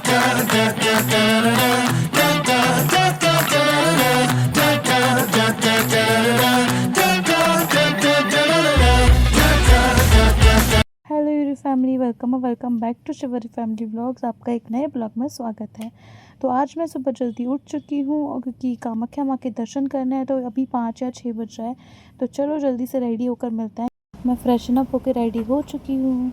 Hello your family, welcome back to Shivri family vlogs. आपका एक नए ब्लॉग में स्वागत है। तो आज मैं सुबह जल्दी उठ चुकी हूँ और क्योंकि कामाख्या माँ के दर्शन करने हैं, तो अभी 5 या 6 बज रहा है। तो चलो जल्दी से रेडी होकर मिलते हैं। मैं फ्रेशन अप होकर रेडी हो चुकी हूँ।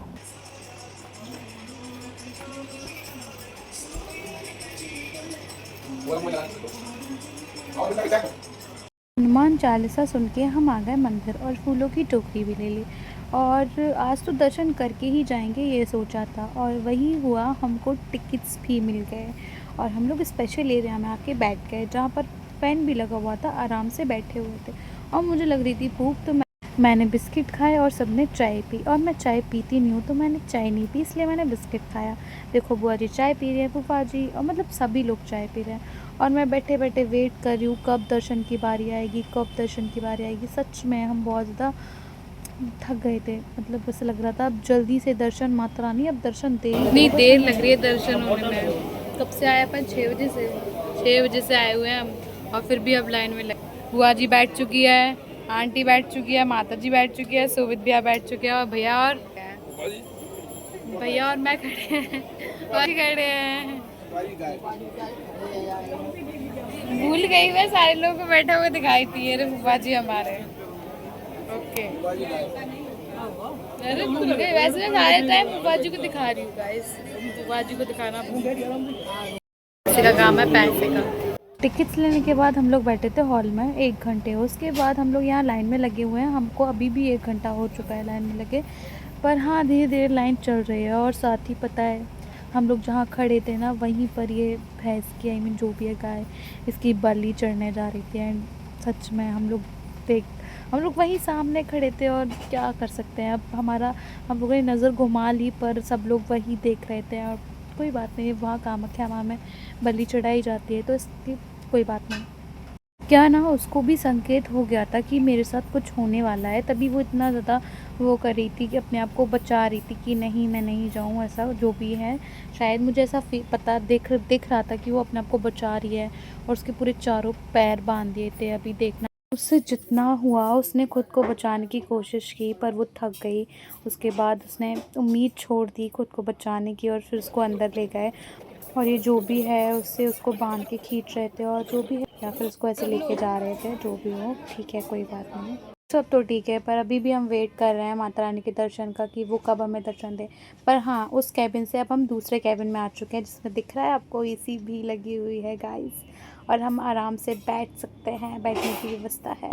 हनुमान चालीसा सुन के हम आ गए मंदिर और फूलों की टोकरी भी ले ली। और आज तो दर्शन करके ही जाएंगे ये सोचा था, और वही हुआ। हमको टिकट्स भी मिल गए और हम लोग स्पेशल एरिया में आके बैठ गए, जहाँ पर फैन भी लगा हुआ था। आराम से बैठे हुए थे और मुझे लग रही थी भूख, तो मैंने बिस्किट खाए और सबने चाय पी। और मैं चाय पीती नहीं हूँ, तो मैंने चाय नहीं पी, इसलिए मैंने बिस्किट खाया। देखो बुआ जी चाय पी रहे हैं, फूफा जी, और मतलब सभी लोग चाय पी रहे हैं। और मैं बैठे बैठे वेट कर रही हूँ कब दर्शन की बारी आएगी, कब दर्शन की बारी आएगी। सच में हम बहुत ज़्यादा थक गए थे, मतलब ऐसा लग रहा था अब जल्दी से दर्शन, माता रानी अब दर्शन दे। इतनी देर लग रही है दर्शन होने में। कब से आए अपन? 6 बजे से। 6 बजे से आए हुए हैं हम, और फिर भी अब लाइन में लगे। बुआ जी बैठ चुकी है, आंटी बैठ चुकी है, माता जी बैठ चुकी है, सुविद भैया बैठ चुके हैं, और भैया और मैं खड़े हैं और खड़े हैं। भूल गई मैं, सारे लोगों को बैठे हुए दिखाई थी। अरे बुआ जी हमारे ओके। अरे भूल गई, वैसे मैं सारे टाइम बुआ जी को दिखा रही हूँ गाइस। बुआ जी को दिखाना किसी का काम है पैसे का। टिकट्स लेने के बाद हम लोग बैठे थे हॉल में 1 घंटे। उसके बाद हम लोग यहाँ लाइन में लगे हुए हैं। हमको अभी भी 1 घंटा हो चुका है लाइन में लगे, पर हाँ धीरे धीरे लाइन चल रही है। और साथ ही पता है, हम लोग जहाँ खड़े थे ना, वहीं पर ये भैंस की, आई मीन जो भी है गाय, इसकी बलि चढ़ने जा रही थी। एंड सच में हम लोग वहीं सामने खड़े थे, और क्या कर सकते हैं अब। हम लोगों ने नज़र घुमा ली, पर सब लोग वही देख रहे थे। और कोई बात नहीं, वहाँ कामाख्या माँ में बलि चढ़ाई जाती है, तो इसकी कोई बात नहीं। क्या ना, उसको भी संकेत हो गया था कि मेरे साथ कुछ होने वाला है, तभी वो इतना ज़्यादा वो कर रही थी कि अपने आप को बचा रही थी कि नहीं मैं नहीं जाऊँ, ऐसा जो भी है। शायद मुझे ऐसा पता दिख रहा था कि वो अपने आप को बचा रही है। और उसके पूरे चारों पैर बांध दिए थे। अभी देखना, उससे जितना हुआ उसने खुद को बचाने की कोशिश की, पर वो थक गई। उसके बाद उसने उम्मीद छोड़ दी खुद को बचाने की, और फिर उसको अंदर ले गए। और ये जो भी है उससे उसको बांध के खींच रहे थे, और जो भी है, या फिर उसको ऐसे लेके जा रहे थे। जो भी हो ठीक है, कोई बात नहीं, सब तो ठीक है। पर अभी भी हम वेट कर रहे हैं माता रानी के दर्शन का, कि वो कब हमें दर्शन दे। पर हाँ, उस कैबिन से अब हम दूसरे कैबिन में आ चुके हैं, जिसमें दिख रहा है आपको एसी भी लगी हुई है गाइस। और हम आराम से बैठ सकते हैं, बैठने की व्यवस्था है।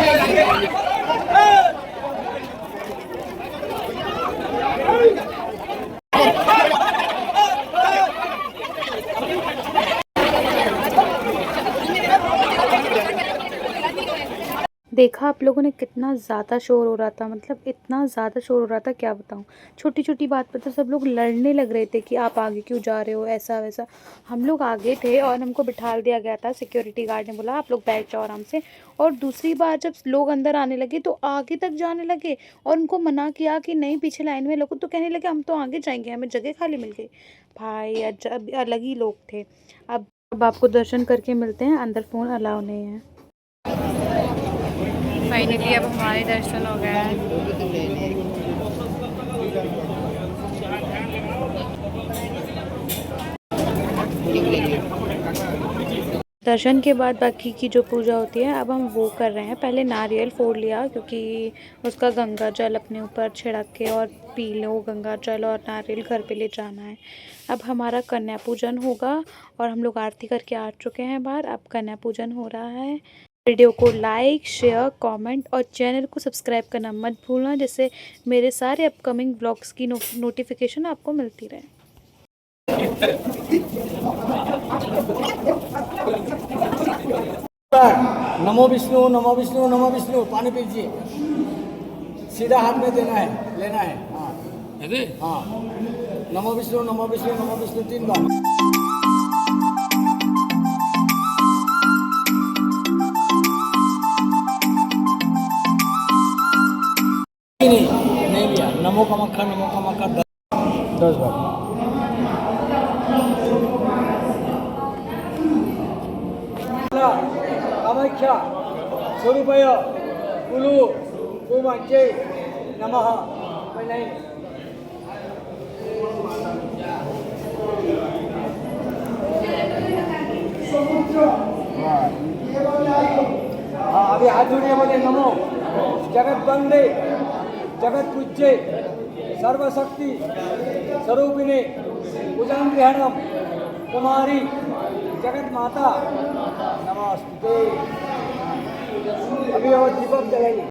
देखा आप लोगों ने, कितना ज़्यादा शोर हो रहा था, मतलब इतना ज़्यादा शोर हो रहा था, क्या बताऊँ। छोटी छोटी बात पर तो सब लोग लड़ने लग रहे थे कि आप आगे क्यों जा रहे हो, ऐसा वैसा। हम लोग आगे थे और हमको बिठा दिया गया था। सिक्योरिटी गार्ड ने बोला आप लोग बैठ जाओ आराम से। और दूसरी बार जब लोग अंदर आने लगे तो आगे तक जाने लगे, और उनको मना किया कि नहीं पीछे लाइन में लोग, तो कहने लगे हम तो आगे जाएंगे, हमें जगह खाली मिल गई। भाई अलग ही लोग थे। अब आपको दर्शन करके मिलते हैं, अंदर फ़ोन अलाउ नहीं है। फाइनली अब हमारे दर्शन हो गए हैं। दर्शन के बाद बाकी की जो पूजा होती है अब हम वो कर रहे हैं। पहले नारियल फोड़ लिया, क्योंकि उसका गंगा जल अपने ऊपर छिड़क के और पी लो गंगा जल, और नारियल घर पे ले जाना है। अब हमारा कन्या पूजन होगा, और हम लोग आरती करके आ चुके हैं बाहर। अब कन्या पूजन हो रहा है। वीडियो को लाइक, शेयर, कमेंट और चैनल को सब्सक्राइब करना मत भूलना, जिससे मेरे सारे अपकमिंग ब्लॉग्स की नोटिफिकेशन आपको मिलती रहे। नमो विष्णु, नमो विष्णु, नमो विष्णु। पानी पीजिए, सीधा हाथ में देना है, लेना है। हाँ हाँ, नमो विष्णु, नमो विष्णु, नमो विष्णु 3 बार। नहीं लिया। नमो कामाख्या, नमो कामाख्या 10 बार। पूजा स्वरूपय कुलु कुमांचे नमः कोई नहीं हाँ अभी हाथ जोड़िए बोले नमो जगत बंदे जगत पूज्ये सर्वशक्ति स्वरूपिणे पूजां गृहणम कुमारी जगत माता नमस्ते अभी और दीपक जलाइए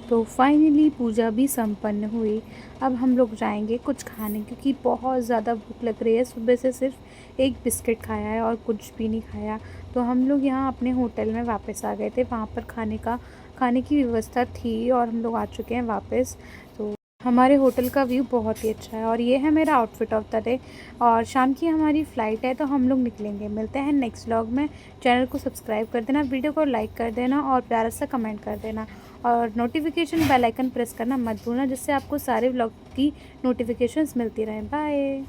तो फाइनली पूजा भी संपन्न हुई। अब हम लोग जाएंगे कुछ खाने क्योंकि बहुत ज़्यादा भूख लग रही है। सुबह से सिर्फ एक बिस्किट खाया है और कुछ भी नहीं खाया। तो हम लोग यहाँ अपने होटल में वापस आ गए थे। वहाँ पर खाने की व्यवस्था थी और हम लोग आ चुके हैं वापस। तो हमारे होटल का व्यू बहुत ही अच्छा है और ये है मेरा आउटफिट ऑफ द डे। और शाम की हमारी फ़्लाइट है तो हम लोग निकलेंगे। मिलते हैं नेक्स्ट व्लॉग में। चैनल को सब्सक्राइब कर देना, वीडियो को लाइक कर देना और प्यारा सा कमेंट कर देना और नोटिफिकेशन बेल आइकन प्रेस करना मत भूलना, जिससे आपको सारे व्लॉग की नोटिफिकेशंस मिलती रहें। बाय।